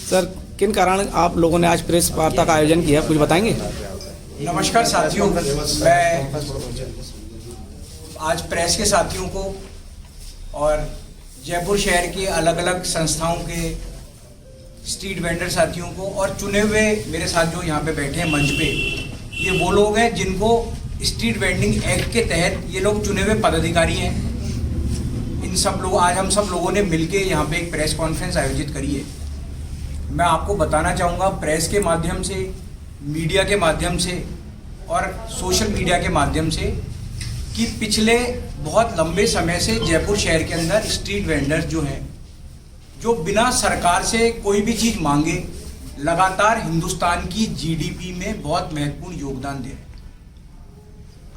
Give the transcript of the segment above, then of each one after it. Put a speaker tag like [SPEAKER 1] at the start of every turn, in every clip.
[SPEAKER 1] Sir, किन कारण आप लोगों ने आज प्रेस वार्ता का आयोजन किया, कुछ बताएंगे?
[SPEAKER 2] नमस्कार साथियों, मैं आज प्रेस के साथियों को और जयपुर शहर के अलग अलग संस्थाओं के स्ट्रीट वेंडर साथियों को और चुने हुए मेरे साथ जो यहाँ पे बैठे हैं मंच पे, ये वो लोग हैं जिनको स्ट्रीट वेंडिंग एक्ट के तहत ये लोग चुने हुए पदाधिकारी हैं। इन सब लोग आज हम सब लोगों ने मिलके यहाँ पे एक प्रेस कॉन्फ्रेंस आयोजित करी है। मैं आपको बताना चाहूँगा प्रेस के माध्यम से, मीडिया के माध्यम से और सोशल मीडिया के माध्यम से कि पिछले बहुत लंबे समय से जयपुर शहर के अंदर स्ट्रीट वेंडर्स जो हैं, जो बिना सरकार से कोई भी चीज़ मांगे लगातार हिंदुस्तान की जीडीपी में बहुत महत्वपूर्ण योगदान दे रहे हैं।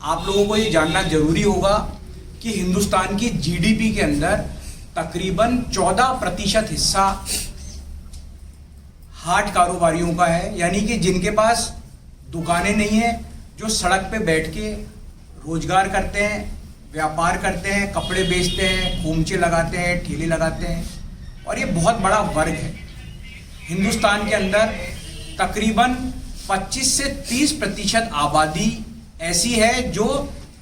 [SPEAKER 2] आप लोगों को ये जानना जरूरी होगा कि हिंदुस्तान की जीडीपी के अंदर तकरीबन 14% हिस्सा हाट कारोबारियों का है, यानी कि जिनके पास दुकानें नहीं है, जो सड़क पे बैठ के रोजगार करते हैं, व्यापार करते हैं, कपड़े बेचते हैं, खोमचे लगाते हैं, ठेले लगाते हैं। और ये बहुत बड़ा वर्ग है। हिंदुस्तान के अंदर तकरीबन 25 से 30% आबादी ऐसी है जो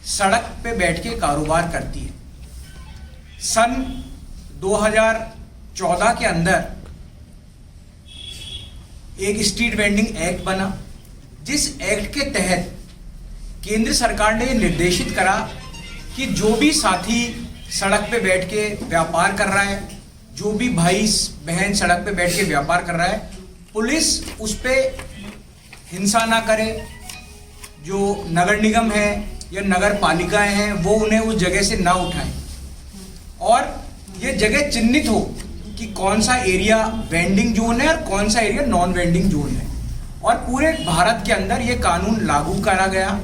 [SPEAKER 2] सड़क पे बैठ के कारोबार करती है। सन 2014 के अंदर एक स्ट्रीट वेंडिंग एक्ट बना, जिस एक्ट के तहत केंद्र सरकार ने निर्देशित करा कि जो भी साथी सड़क पे बैठ के व्यापार कर रहा है, जो भी भाई बहन सड़क पे बैठ के व्यापार कर रहा है, पुलिस उस पर हिंसा ना करे। जो नगर निगम है या नगर पालिकाएं हैं वो उन्हें उस जगह से ना उठाएं और ये जगह चिन्हित हो कि कौन सा एरिया वेंडिंग जोन है और कौन सा एरिया नॉन वेंडिंग जोन है। और पूरे भारत के अंदर ये कानून लागू करा गया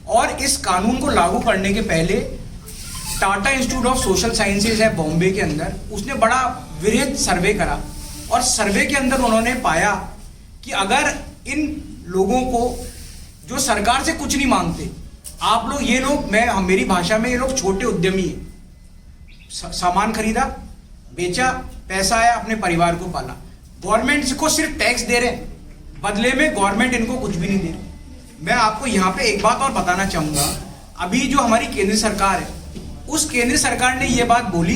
[SPEAKER 2] और इस कानून को लागू करने के पहले Tata institute of social sciences है बॉम्बे के अंदर, उसने बड़ा वृहद सर्वे करा और सर्वे के अंदर उन्होंने पाया कि अगर इन लोगों को जो सरकार से कुछ नहीं मांगते, आप लोग ये लोग, मेरी भाषा में ये लोग छोटे उद्यमी हैं, सामान खरीदा, बेचा, पैसा आया, अपने परिवार को पाला, गवर्नमेंट को सिर्फ टैक्स दे रहे हैं, बदले में गवर्नमेंट इनको कुछ भी नहीं दे रही। मैं आपको यहाँ पे एक बात और बताना चाहूँगा, अभी जो हमारी केंद्र सरकार है, उस केंद्र सरकार ने ये बात बोली,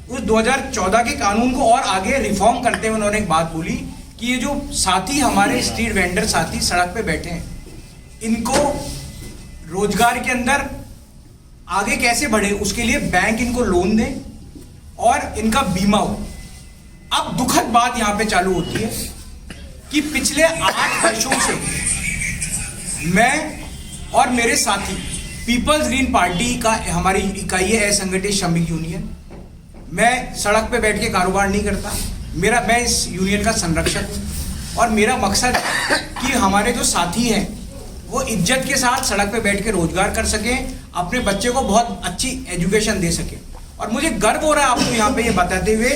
[SPEAKER 2] उस 2014 के कानून को और आगे रिफॉर्म करते हुए उन्होंने एक बात बोली कि ये जो साथी हमारे स्ट्रीट वेंडर साथी सड़क पे बैठे हैं, इनको रोजगार के अंदर आगे कैसे बढ़े, उसके लिए बैंक इनको लोन दे और इनका बीमा हो। अब दुखद बात यहां पे चालू होती है कि पिछले 8 वर्षों से मैं और मेरे साथी, पीपल्स ग्रीन पार्टी का हमारी इकाई है असंगठित श्रमिक यूनियन, मैं सड़क पे बैठ के कारोबार नहीं करता, मैं इस यूनियन का संरक्षक हूँ और मेरा मकसद कि हमारे जो साथी हैं वो इज्जत के साथ सड़क पे बैठ के रोजगार कर सकें, अपने बच्चे को बहुत अच्छी एजुकेशन दे सकें। और मुझे गर्व हो रहा है आपको यहाँ पे ये बताते हुए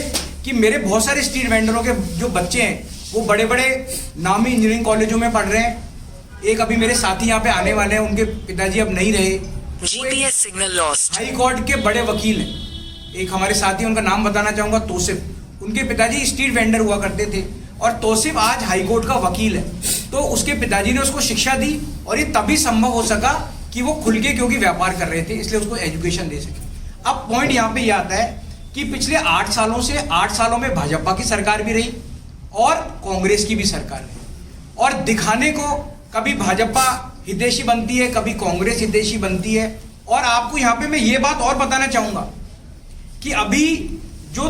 [SPEAKER 2] कि मेरे बहुत सारे स्ट्रीट वेंडरों के जो बच्चे हैं वो बड़े बड़े नामी इंजीनियरिंग कॉलेजों में पढ़ रहे हैं। एक अभी मेरे साथी यहाँ पे आने वाले हैं, उनके पिताजी अब नहीं रहे,
[SPEAKER 3] GPS signal lost.
[SPEAKER 2] High court के बड़े वकील हैं। एक हमारे साथी, उनका नाम बताना चाहूंगा, तौसिफ, उनके पिताजी स्ट्रीट वेंडर हुआ करते थे और तौसिफ आज हाई कोर्ट का वकील है। तो उसके पिताजी ने उसको शिक्षा दी और ये तभी संभव हो सका कि वो खुल के, क्योंकि व्यापार कर रहे थे, इसलिए उसको एजुकेशन दे सके। अब पॉइंट यहाँ पे ये आता है कि पिछले 8 सालों में भाजपा की सरकार भी रही और कांग्रेस की भी सरकार रही, और दिखाने को कभी भाजपा हितैषी बनती है, कभी कांग्रेस हितैषी बनती है। और आपको यहाँ पे मैं ये बात और बताना चाहूंगा कि अभी जो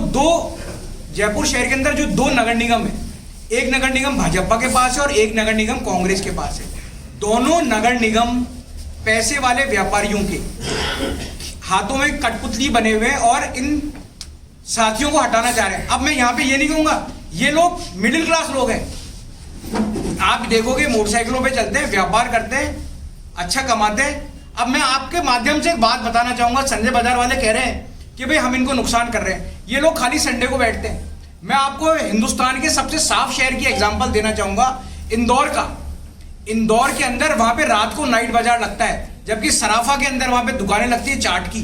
[SPEAKER 2] जयपुर शहर के अंदर जो 2 नगर निगम है, एक नगर निगम भाजपा के पास है और एक नगर निगम कांग्रेस के पास है। दोनों नगर निगम पैसे वाले व्यापारियों के हाथों में कठपुतली बने हुए हैं और इन साथियों को हटाना चाह रहे हैं। अब मैं यहाँ पे ये नहीं कहूंगा, ये लोग मिडिल क्लास लोग हैं, आप देखोगे मोटरसाइकिलों पे चलते हैं, व्यापार करते हैं, अच्छा कमाते हैं। अब मैं आपके माध्यम से एक बात बताना चाहूंगा, संजय बाजार वाले कह रहे हैं कि भाई हम इनको नुकसान कर रहे हैं, ये लोग खाली संडे को बैठते हैं। मैं आपको हिंदुस्तान के सबसे साफ शहर की एग्जांपल देना चाहूंगा, इंदौर का। इंदौर के अंदर वहां पे रात को नाइट बाजार लगता है, जबकि सराफा के अंदर वहां पे दुकानें लगती है चाट की,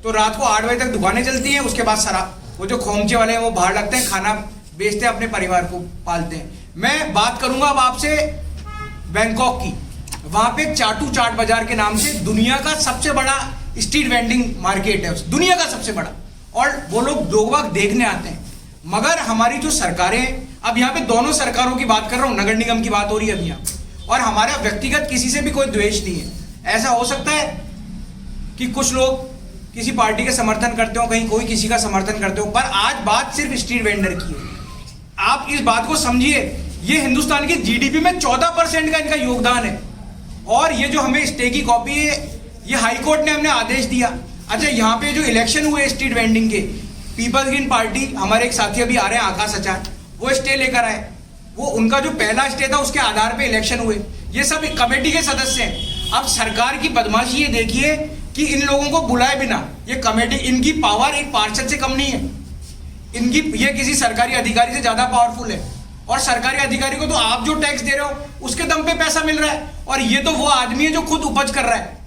[SPEAKER 2] तो रात को 8 बजे तक दुकानें चलती हैं, उसके बाद शराब, वो जो खोमचे वाले हैं वो बाहर लगते हैं खाना बेचते हैं, अपने परिवार को पालते हैं। मैं बात करूंगा अब आपसे बैंकॉक की। वहां पे चाटू चाट बाजार के नाम से दुनिया का सबसे बड़ा स्ट्रीट वेंडिंग मार्केट है, दुनिया का सबसे बड़ा, और वो लोग बाग देखने आते हैं। मगर हमारी जो सरकारें, अब यहाँ पे दोनों सरकारों की बात कर रहा हूँ, नगर निगम की बात हो रही है अभी यहाँ, और हमारा व्यक्तिगत किसी से भी कोई द्वेष नहीं है। ऐसा हो सकता है कि कुछ लोग किसी पार्टी का समर्थन करते हो, कहीं कोई किसी का समर्थन करते हो, पर आज बात सिर्फ स्ट्रीट वेंडर की है। आप इस बात को समझिए, ये हिंदुस्तान की जीडीपी में 14% का इनका योगदान है। और ये जो हमें स्टे की कॉपी है, ये हाई कोर्ट ने हमने आदेश दिया। अच्छा, यहाँ पे जो इलेक्शन हुए स्ट्रीट वेंडिंग के, पीपल्स ग्रीन पार्टी, हमारे एक साथी अभी आ रहे हैं आकाश आचार्य, वो स्टे लेकर आए। वो उनका जो पहला स्टे था उसके आधार पे इलेक्शन हुए। ये सब कमेटी के सदस्य हैं। अब सरकार की बदमाशी ये देखिए कि इन लोगों को बुलाए बिना ये कमेटी, इनकी पावर एक पार्षद से कम नहीं है, इनकी ये किसी सरकारी अधिकारी से ज्यादा पावरफुल है। और सरकारी अधिकारी को तो आप जो टैक्स दे रहे हो उसके दम पे पैसा मिल रहा है, और ये तो वो आदमी है जो खुद उपज कर रहा है।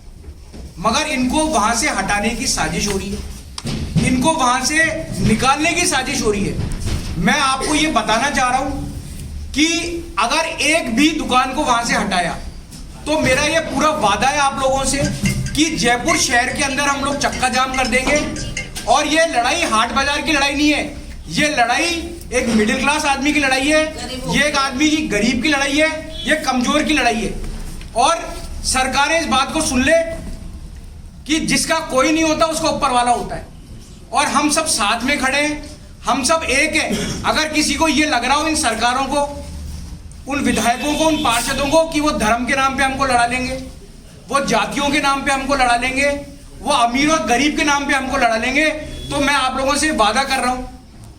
[SPEAKER 2] मगर इनको वहां से हटाने की साजिश हो रही है, इनको वहां से निकालने की साजिश हो रही है। मैं आपको ये बताना चाह रहा हूं कि अगर एक भी दुकान को वहां से हटाया तो मेरा ये पूरा वादा है आप लोगों से कि जयपुर शहर के अंदर हम लोग चक्का जाम कर देंगे। और ये लड़ाई हाट बाजार की लड़ाई नहीं है, ये लड़ाई एक मिडिल क्लास आदमी की लड़ाई है, ये एक आदमी की गरीब की लड़ाई है, ये कमजोर की लड़ाई है। और सरकारें इस बात को सुन ले कि जिसका कोई नहीं होता उसका ऊपर वाला होता है, और हम सब साथ में खड़े हैं, हम सब एक हैं। अगर किसी को ये लग रहा हो इन सरकारों को, उन विधायकों को, उन पार्षदों को कि वो धर्म के नाम पे हमको लड़ा लेंगे, वो जातियों के नाम पे हमको लड़ा लेंगे, वो अमीर और गरीब के नाम पे हमको लड़ा लेंगे, तो मैं आप लोगों से वादा कर रहा हूं।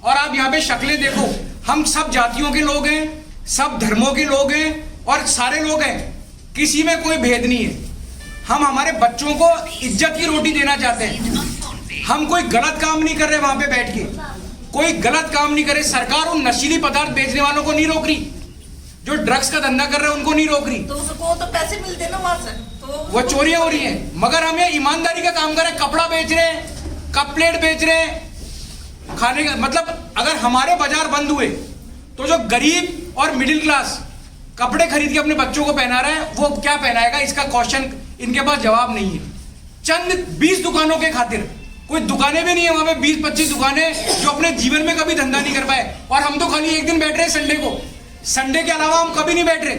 [SPEAKER 2] और आप यहाँ पे शक्लें देखो, हम सब जातियों के लोग हैं, सब धर्मों के लोग हैं, और सारे लोग हैं, किसी में कोई भेद नहीं है। हम हमारे बच्चों को इज्जत की रोटी देना चाहते हैं। हम कोई गलत काम नहीं कर रहे वहां पे बैठ के, कोई गलत काम नहीं करे। सरकार उन नशीली पदार्थ बेचने वालों को नहीं रोक रही, जो ड्रग्स का धंधा कर रहे हैं उनको नहीं रोक रही,
[SPEAKER 4] तो उसको तो पैसे मिलते ना वहां से, तो
[SPEAKER 2] वो चोरियां हो रही हैं। मगर हम ये ईमानदारी का काम कर रहे हैं, कपड़ा बेच रहे हैं, कप प्लेट बेच रहे हैं, खाने का मतलब। अगर हमारे बाजार बंद हुए तो जो गरीब और मिडिल क्लास कपड़े खरीद के अपने बच्चों को पहना रहा है, वो क्या पहनाएगा? इसका क्वेश्चन इनके पास जवाब नहीं है। चंद 20 दुकानों के खातिर, कोई दुकानें भी नहीं है वहां पे, 20-25 दुकानें जो अपने जीवन में कभी धंधा नहीं कर पाए। और हम तो खाली एक दिन बैठ रहे हैं संडे को, संडे के अलावा हम कभी नहीं बैठ रहे।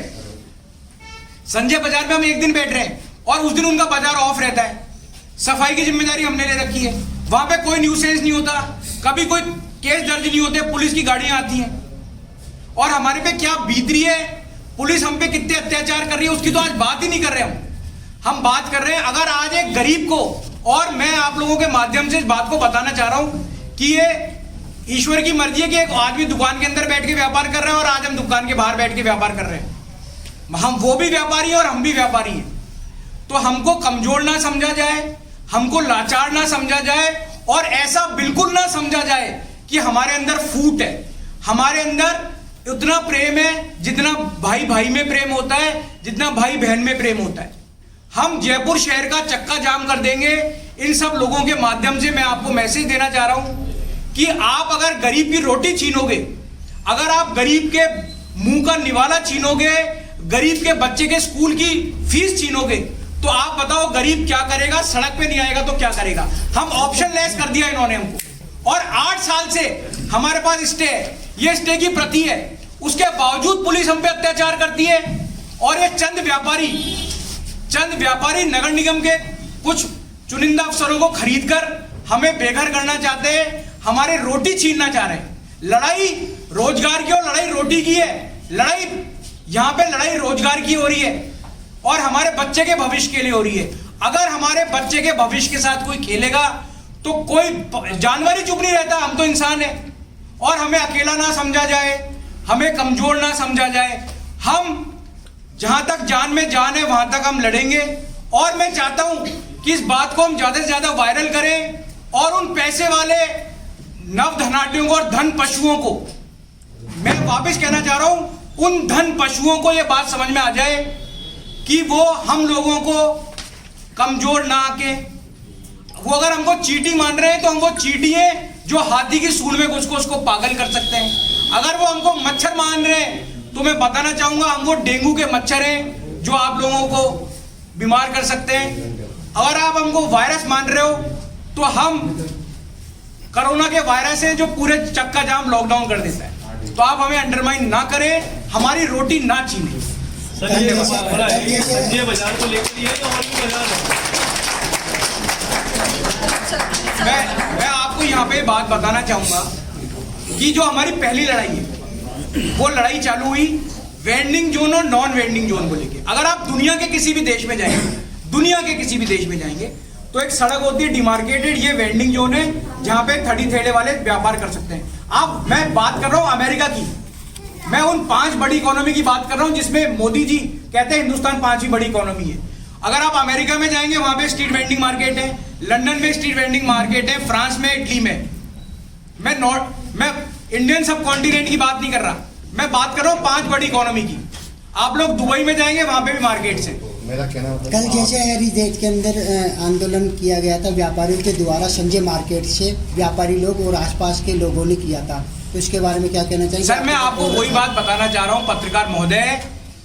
[SPEAKER 2] संजय बाजार में हम एक दिन बैठ रहे हैं, और उस दिन उनका बाजार ऑफ रहता है। सफाई की जिम्मेदारी हमने ले रखी है, वहां पे कोई न्यूसेंस नहीं होता, कभी कोई केस दर्ज नहीं होते, पुलिस की गाड़ियां आती हैं। और हमारे पे क्या बीत रही है, पुलिस हम पे कितने अत्याचार कर रही है, उसकी तो आज बात ही नहीं कर रहे हम बात कर रहे हैं अगर आज एक गरीब को। और मैं आप लोगों के माध्यम से इस बात को बताना चाह रहा हूं कि ये ईश्वर की मर्जी है कि एक आदमी दुकान के अंदर बैठ के व्यापार कर रहा है, और आज हम दुकान के बाहर बैठ के व्यापार कर रहे हैं। हम वो भी व्यापारी हैं और हम भी व्यापारी हैं। तो हमको कमजोर ना समझा जाए, हमको लाचार ना समझा जाए, और ऐसा बिल्कुल ना समझा जाए कि हमारे अंदर फूट है। हमारे अंदर उतना प्रेम है जितना भाई भाई में प्रेम होता है, जितना भाई बहन में प्रेम होता है। हम जयपुर शहर का चक्का जाम कर देंगे। इन सब लोगों के माध्यम से मैं आपको मैसेज देना चाह रहा हूं कि आप अगर गरीब की रोटी छीनोगे, अगर आप गरीब के मुंह का निवाला छीनोगे, गरीब के बच्चे के स्कूल की फीस छीनोगे, तो आप बताओ गरीब क्या करेगा? सड़क पे नहीं आएगा तो क्या करेगा? हम ऑप्शन लेस कर दिया इन्होंने हमको। और 8 साल से हमारे पास स्टे है, ये स्टे की प्रति है, उसके बावजूद पुलिस हम पे अत्याचार करती है। और ये चंद व्यापारी नगर निगम के कुछ चुनिंदा अफसरों को खरीदकर हमें बेघर करना चाहते हैं, हमारे रोटी छीनना चाह रहे हैं। लड़ाई रोजगार की और लड़ाई रोटी की है। लड़ाई यहां पे लड़ाई रोजगार की हो रही है, और हमारे बच्चे के भविष्य के लिए हो रही है। अगर हमारे बच्चे के भविष्य के साथ कोई खेलेगा तो कोई जानवर ही चुप नहीं रहता। हम तो इंसान है, और हमें अकेला ना समझा जाए, हमें कमजोर ना समझा जाए। हम जहां तक जान में जान है वहां तक हम लड़ेंगे। और मैं चाहता हूं कि इस बात को हम ज्यादा से ज्यादा वायरल करें, और उन पैसे वाले नव धनाढ्यों को और धन पशुओं को, मैं वापस कहना चाह रहा हूं, उन धन पशुओं को यह बात समझ में आ जाए कि वो हम लोगों को कमजोर ना आके, वो अगर हमको चींटी मान रहे हैं तो हम वो चींटी हैं जो हाथी की सूंड में घुस को उसको पागल कर सकते हैं। अगर वो हमको मच्छर मान रहे हैं तो मैं बताना चाहूंगा हमको डेंगू के मच्छर हैं जो आप लोगों को बीमार कर सकते हैं। अगर आप हमको वायरस मान रहे हो तो हम कोरोना के वायरस हैं जो पूरे चक्का जाम लॉकडाउन कर देता है। तो आप हमें अंडरमाइन ना करें, हमारी रोटी ना छीनें।
[SPEAKER 5] संजय बाजार को लेकर ये और भी बाजार है।
[SPEAKER 2] मैं आपको यहाँ पे बात बताना चाहूंगा कि जो हमारी पहली लड़ाई है वो लड़ाई चालू हुई वेंडिंग जोन और नॉन वेंडिंग जोन को लेके। अगर आप दुनिया के किसी भी देश में जाएंगे, दुनिया के किसी भी देश में जाएंगे तो एक सड़क होती है डिमार्केटेड, ये वेंडिंग जोन है जहां पे थड़ी थेड़े वाले व्यापार कर सकते हैं। मैं बात कर रहा हूं अमेरिका की, मैं उन 5 बड़ी इकोनॉमी की बात कर रहा हूं जिसमें मोदी जी कहते हैं हिंदुस्तान 5वीं बड़ी इकोनॉमी है। अगर आप अमेरिका में जाएंगे वहां पे स्ट्रीट वेंडिंग मार्केट है, लंदन में स्ट्रीट वेंडिंग मार्केट है, फ्रांस में, इटली में। मैं इंडियन सब कॉन्टिनेंट की बात नहीं कर रहा, मैं बात कर रहा हूं 5 बड़ी इकोनॉमी की। आप लोग दुबई में जाएंगे वहां पे भी मार्केट है।
[SPEAKER 6] मेरा कहना होता
[SPEAKER 7] कल जैसे हेरिटेज के अंदर आंदोलन किया गया था व्यापारियों के द्वारा, संजय मार्केट से व्यापारी लोग और आसपास के लोगों ने किया था, तो इसके बारे में क्या कहना चाहिए?
[SPEAKER 2] सर मैं आपको वही बात बताना चाह रहा हूं पत्रकार महोदय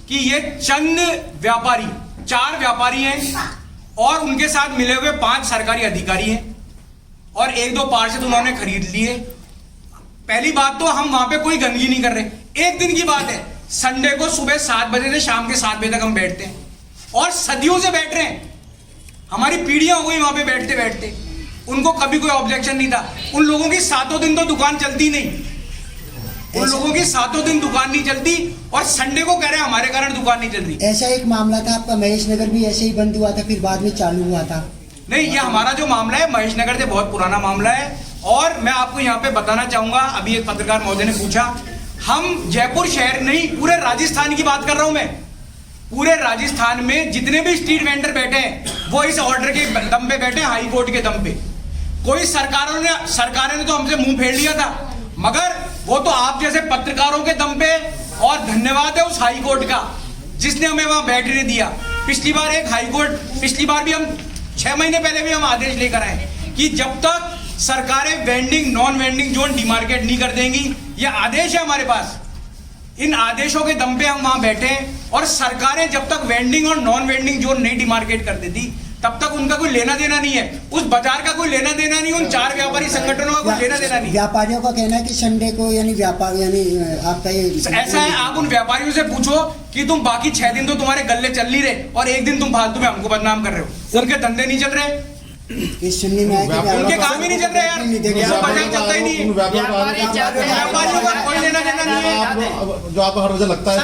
[SPEAKER 2] कि ये चंद व्यापारी, 4 व्यापारी हैं और उनके साथ मिले हुए 5 सरकारी अधिकारी हैं और 1-2 पार्षद उन्होंने खरीद लिए। पहली बात तो हम वहां पे कोई गंदगी नहीं कर रहे। एक दिन की बात है, संडे को सुबह 7 बजे से शाम के 7 बजे तक हम बैठते हैं और सदियों से बैठ रहे हैं। हमारी पीढ़ियां हो गई वहां पे बैठते बैठते, उनको कभी कोई ऑब्जेक्शन नहीं था। उन लोगों की 7 दिन तो दुकान चलती नहीं, उन लोगों की 7 दिन दुकान नहीं चलती और संडे को कह रहे हैं हमारे कारण दुकान नहीं चल रही।
[SPEAKER 7] ऐसा एक मामला था आपका, महेश नगर भी ऐसे ही बंद हुआ था, फिर बाद में चालू हुआ था।
[SPEAKER 2] नहीं, ये हमारा जो मामला है महेश नगर से बहुत पुराना मामला है। और मैं आपको यहाँ पे बताना चाहूंगा, अभी एक पत्रकार महोदय ने पूछा, हम जयपुर शहर नहीं पूरे राजस्थान की बात कर रहा हूं मैं। पूरे राजस्थान में जितने भी स्ट्रीट वेंडर बैठे हैं वो इस ऑर्डर के दम पे बैठे, हाई कोर्ट के दम पे। कोई सरकारों ने तो हमसे मुंह फेर लिया था, मगर वो तो आप जैसे पत्रकारों के दम पे। और धन्यवाद है उस हाई कोर्ट का जिसने हमें वहां बैठने दिया। पिछली बार भी हम 6 महीने पहले भी हम आदेश लेकर आए कि जब तक सरकारें vending non vending zone demarcate नहीं कर देंगी, ये आदेश है हमारे पास, इन आदेशों के दम पे हम वहां बैठे हैं। और सरकारें जब तक वेंडिंग और नॉन वेंडिंग जोन नहीं डिमार्केट कर देती तब तक उनका कोई लेना देना नहीं है, उस बाजार का कोई लेना देना नहीं, उन 4 व्यापारी संगठनों का कोई लेना देना नहीं।
[SPEAKER 7] व्यापारियों का कहना है कि संडे को यानी व्यापार यानी आपका ये
[SPEAKER 2] ऐसा है, आप उन व्यापारियों से पूछो कि तुम बाकी 6 दिन तो तुम्हारे गल्ले चल नहीं रहे और एक दिन तुम फालतू में हमको बदनाम कर रहे हो। उनके धंधे नहीं चल रहे,
[SPEAKER 7] इस सुनने में आया कि
[SPEAKER 2] उनके काम ही नहीं चल रहे यार, वो बाजार चलता ही नहीं है। व्यापारियों का कोई लेना देना नहीं है।
[SPEAKER 6] जो आपको हर वजह लगता है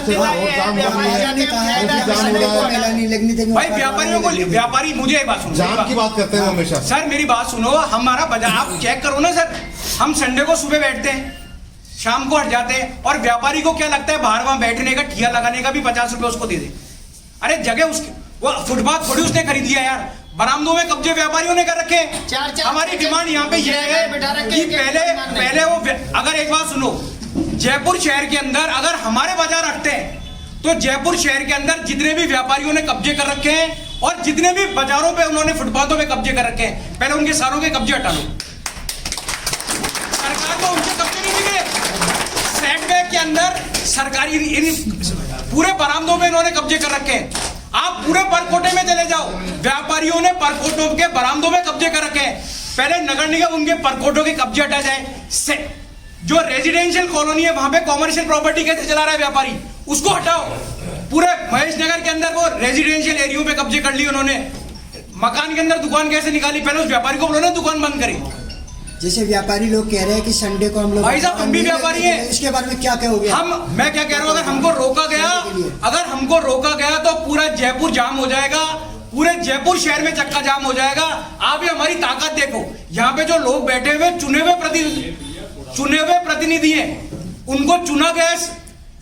[SPEAKER 2] भाई व्यापारियों को, व्यापारी मुझे एक बात सुनो,
[SPEAKER 6] जाम की बात करते हैं हमेशा।
[SPEAKER 2] सर मेरी बात सुनो, हमारा बाजार आप चेक करो ना सर, हम संडे को सुबह बैठते हैं, शाम को हट जाते हैं और व्यापारी को क्या लगता है बाहर वहां बैठने का, ठिया लगाने का भी 50 रुपए उसको दे दे। अरे जगह उसकी, वो फुटपाथ थोड़ी उसने खरीद लिया यार, बरामदों में कब्जे व्यापारियों ने कर रखे हैं। हमारी डिमांड यहाँ पे ये है कि पहले वो, अगर एक बात सुनो, जयपुर शहर के अंदर अगर हमारे बाजार हटते हैं तो जयपुर शहर के अंदर जितने भी व्यापारियों ने कब्जे कर रखे हैं और जितने भी बाजारों पे उन्होंने फुटपाथों पे कब्जे कर रखे हैं, पहले उनके सारों के कब्जे हटा लो। सरकार को उनसे कब्जे नहीं दिखे, सेटबैक के अंदर सरकारी पूरे बरामदों में इन्होंने कब्जे कर रखे हैं। आप पूरे परकोटे में चले जाओ, व्यापारियों ने परकोटों के बरामदों में कब्जे कर रखे हैं। पहले नगर निगम उनके परकोटों के कब्जे हटा जाए। जो रेजिडेंशियल कॉलोनी है वहां पे कॉमर्शियल प्रॉपर्टी कैसे चला रहा है व्यापारी, उसको हटाओ। पूरे महेश नगर के अंदर वो रेजिडेंशियल एरिया पे कब्जे कर लिए उन्होंने, मकान के अंदर दुकान कैसे निकाली, पहले उस व्यापारी को बोलो ना दुकान बंद करें।
[SPEAKER 7] जैसे व्यापारी लोग कह रहे हैं कि संडे को हम लोग,
[SPEAKER 2] भाई साहब हम भी व्यापारी हैं,
[SPEAKER 7] इसके बारे में क्या कहोगे?
[SPEAKER 2] मैं क्या कह रहा हूं, अगर हमको रोका गया तो पूरा जयपुर जाम हो जाएगा, पूरे जयपुर शहर में चक्का जाम हो जाएगा। आप ये हमारी ताकत देखो, यहाँ पे जो लोग बैठे हुए चुने हुए प्रतिनिधि हैं, उनको चुना गया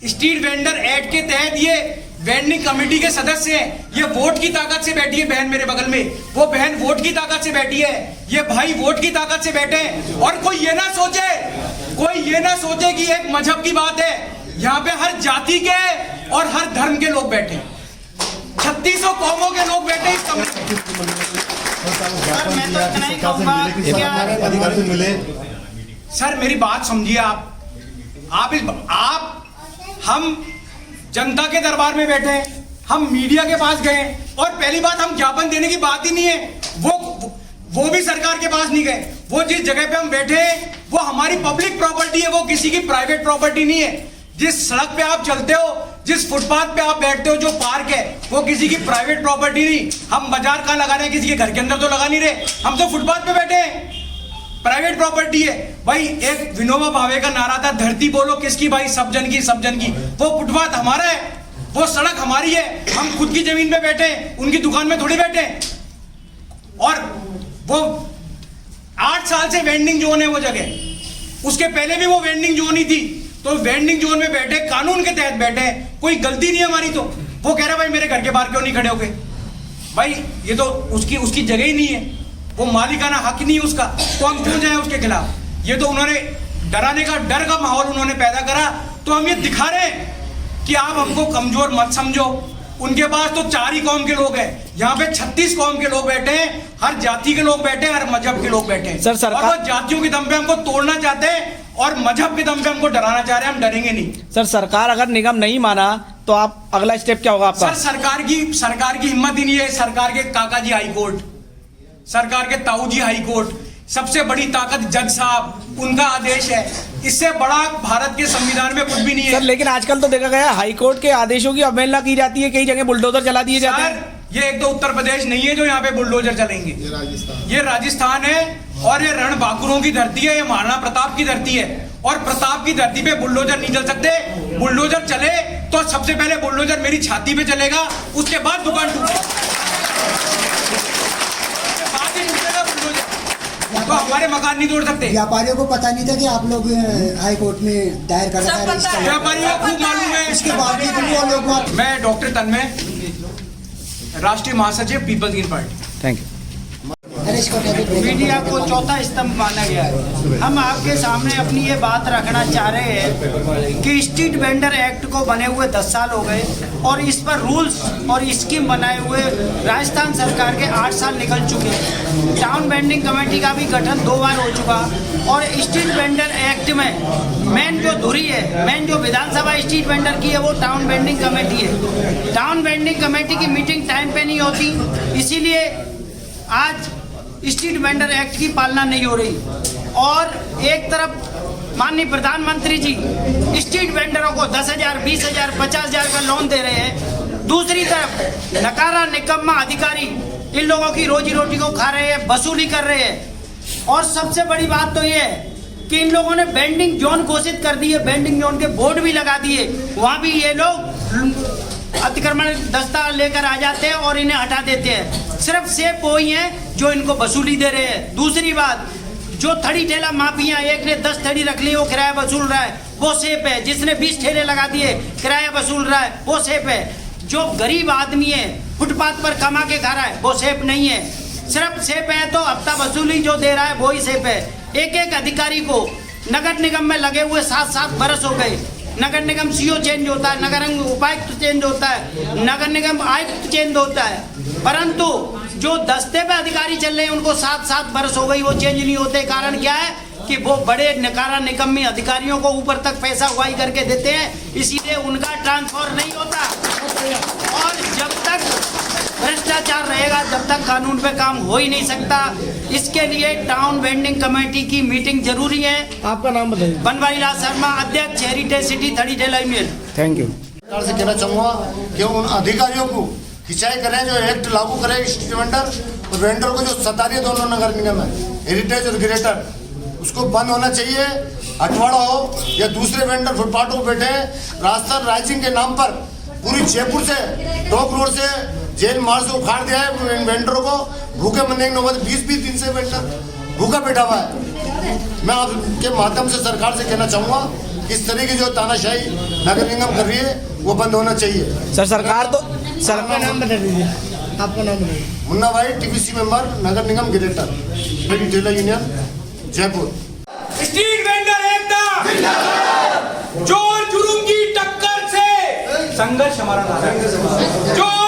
[SPEAKER 2] स्ट्रीट वेंडर एक्ट के तहत। ये वेंडिंग कमेटी के सदस्य हैं, ये वोट की ताकत से बैठी है बहन मेरे बगल में, वो बहन वोट की ताकत से बैठी है, ये भाई वोट की ताकत से बैठे हैं। और कोई ये ना सोचे कि एक मजहब की बात है, यहाँ पे हर जाति के और हर धर्म के लोग बैठे हैं, 3600 कौमों के लोग बैठे इस कमेटी में। सर मेरी बात समझिए आप, आप हम जनता के दरबार में बैठे हैं, हम मीडिया के पास गए और पहली बात हम ज्ञापन देने की बात ही नहीं है, वो भी सरकार के पास नहीं गए। वो जिस जगह पे हम बैठे हैं वो हमारी पब्लिक प्रॉपर्टी है, वो किसी की प्राइवेट प्रॉपर्टी नहीं है। जिस सड़क पे आप चलते हो, जिस फुटपाथ पे आप बैठते हो, जो पार्क है, वो किसी की प्राइवेट प्रॉपर्टी नहीं। हम बाजार कहाँ लगा रहे हैं, किसी के घर के अंदर तो लगा नहीं रहे, हम तो फुटपाथ पे बैठे हैं, प्राइवेट प्रॉपर्टी है भाई। एक विनोबा भावे का नारा था, धरती बोलो किसकी भाई, सब जन की, सब जन की। वो फुटपाथ हमारा है, वो सड़क हमारी है, हम खुद की जमीन पे बैठे हैं, उनकी दुकान में थोड़ी बैठे हैं। और वो 8 साल से वेंडिंग जोन है वो जगह, उसके पहले भी वो वेंडिंग जोन ही थी। तो वेंडिंग जोन में बैठे, कानून के तहत बैठे हैं, कोई गलती नहीं है हमारी। तो वो कह रहा भाई मेरे घर के बाहर क्यों नहीं खड़े हो गए, भाई ये तो उसकी जगह ही नहीं है, वो मालिकाना हक नहीं है उसका, तो हम क्यों जाए उसके खिलाफ। ये तो उन्होंने डराने का, डर का माहौल उन्होंने पैदा करा। तो हम ये दिखा रहे हैं कि आप हमको कमजोर मत समझो। उनके पास तो 4 ही कौम के लोग हैं, यहाँ पे 36 कौम के लोग बैठे हैं, हर जाति के लोग बैठे हैं, हर मजहब के लोग बैठे हैं।
[SPEAKER 1] सर, सरकार
[SPEAKER 2] और वो जातियों के दम पे हमको तोड़ना चाहते हैं और मजहब के दम पे हमको डराना चाह रहे हैं, हम डरेंगे नहीं।
[SPEAKER 1] सर, सरकार अगर निगम नहीं माना तो आप अगला स्टेप क्या होगा आपका?
[SPEAKER 2] सर, सरकार की हिम्मत ही नहीं है। सरकार के काका जी हाई कोर्ट, सरकार के ताऊ जी हाई कोर्ट, सबसे बड़ी ताकत जज साहब, उनका आदेश है। इससे बड़ा भारत के संविधान में कुछ भी नहीं है।
[SPEAKER 1] सर, लेकिन आजकल तो देखा गया हाई कोर्ट के आदेशों की अवहेलना की जाती है, कई जगह बुलडोजर चला दिए जाते हैं।
[SPEAKER 2] ये एक तो उत्तर प्रदेश नहीं है जो यहाँ पे बुलडोजर चलेंगे, ये राजस्थान है और ये रणबांकुरों की धरती है, ये महाराणा प्रताप की धरती है। और प्रताप की धरती पे बुलडोजर नहीं चल सकते। बुलडोजर चले तो सबसे पहले बुलडोजर मेरी छाती पे चलेगा, उसके बाद दुकान टूटेगा, तो हमारे मकान नहीं तोड़ सकते।
[SPEAKER 7] व्यापारियों को पता नहीं था कि आप लोग हाई कोर्ट में दायर कर रहे हैं।
[SPEAKER 2] व्यापारियों को खूब मालूम है।
[SPEAKER 7] इसके बावजूद भी वो लोग,
[SPEAKER 2] मैं डॉक्टर तन्मय, राष्ट्रीय महासचिव people's green party.
[SPEAKER 1] Thank you.
[SPEAKER 8] Media को चौथा स्तंभ माना गया है। हम आपके सामने अपनी ये बात रखना चाह रहे हैं कि स्ट्रीट वेंडर एक्ट को बने हुए 10 साल हो गए और इस पर रूल्स और स्कीम बनाए हुए राजस्थान सरकार के 8 साल निकल चुके हैं। टाउन वेंडिंग कमेटी का भी गठन 2 बार हो चुका और स्ट्रीट वेंडर एक्ट में मेन जो धुरी है, मेन जो विधानसभा स्ट्रीट वेंडर की है वो टाउन वेंडिंग कमेटी है। टाउन वेंडिंग कमेटी की मीटिंग टाइम पे नहीं होती, इसीलिए आज स्ट्रीट वेंडर एक्ट की पालना नहीं हो रही। और एक तरफ माननीय प्रधानमंत्री जी स्ट्रीट वेंडरों को 10,000, 20,000, 50,000 का लोन दे रहे हैं, दूसरी तरफ नकारा निकम्मा अधिकारी इन लोगों की रोजी रोटी को खा रहे हैं, वसूली कर रहे हैं। और सबसे बड़ी बात तो ये है कि इन लोगों ने वेंडिंग जोन घोषित कर दिए, वेंडिंग जोन के बोर्ड भी लगा दिए, वहाँ भी ये लोग अतिक्रमण दस्ता लेकर आ जाते हैं और इन्हें हटा देते हैं। सिर्फ सेफ वही हैं जो इनको वसूली दे रहे हैं। दूसरी बात, जो थड़ी ठेला माफिया, एक ने 10 थड़ी रख ली, वो किराया वसूल रहा है, वो सेफ है। जिसने 20 ठेले लगा दिए, किराया वसूल रहा है, वो सेफ है। जो गरीब आदमी है, फुटपाथ पर कमा के खा रहा है, वो सेफ नहीं है। सिर्फ सेफ है तो हफ्ता वसूली जो दे रहा है वो ही सेफ है। एक अधिकारी को नगर निगम में लगे हुए 7-7 बरस हो गए। नगर निगम सीओ चेंज होता है, नगर उपायुक्त चेंज होता है, नगर निगम आयुक्त चेंज होता है, परंतु जो दस्ते पे अधिकारी चल रहे हैं उनको 7-7 बरस हो गई, वो चेंज नहीं होते। कारण क्या है कि वो बड़े नकारा निकम्मी अधिकारियों को ऊपर तक पैसा उगाई करके देते हैं, इसीलिए उनका ट्रांसफर नहीं होता। और जब तक भ्रष्टाचार रहेगा, जब तक कानून पे काम हो ही नहीं सकता। इसके लिए टाउन वेंडिंग कमेटी की मीटिंग जरूरी है।
[SPEAKER 1] आपका नाम बताइए।
[SPEAKER 8] बनवारी लाल शर्मा, अध्यक्ष हेरिटेज सिटी थड़ी ठेला यूनियन।
[SPEAKER 1] Thank you.
[SPEAKER 6] सरकार से कहना चाहूँगा कि उन अधिकारियों को खिंचाई करें जो एक्ट लागू करें स्ट्रीट वेंडर और वेंडर को जो सता रही है दोनों नगर निगम है, हेरिटेज और ग्रेटर, उसको बंद होना चाहिए। हटवाड़ा हो या दूसरे वेंडर फुटपाथों पर बैठे राजस्थान राइजिंग के नाम पर पूरी जयपुर से टोक रोड से जेल मार्ग से उखाड़ दिया है वेंडरों को। भूखे मरने की नौबत 20-20 दिन से वेंडर भूखा बैठा हुआ है। मैं आपके माध्यम से सरकार से कहना चाहूँगा इस तरह की जो तानाशाही नगर निगम कर रही है वो बंद होना चाहिए।
[SPEAKER 1] सर, सरकार तो सरकार नाम बता दीजिए, आपका नाम बताइए।
[SPEAKER 6] मुन्ना भाई, टीपीसी मेंबर, नगर निगम ग्रेटर, थड़ी ठेला यूनियन, जयपुर।
[SPEAKER 2] स्ट्रीट वेंडर एकता, जोर जुलूम की टक्कर से संघर्ष हमारा नारा है। जोर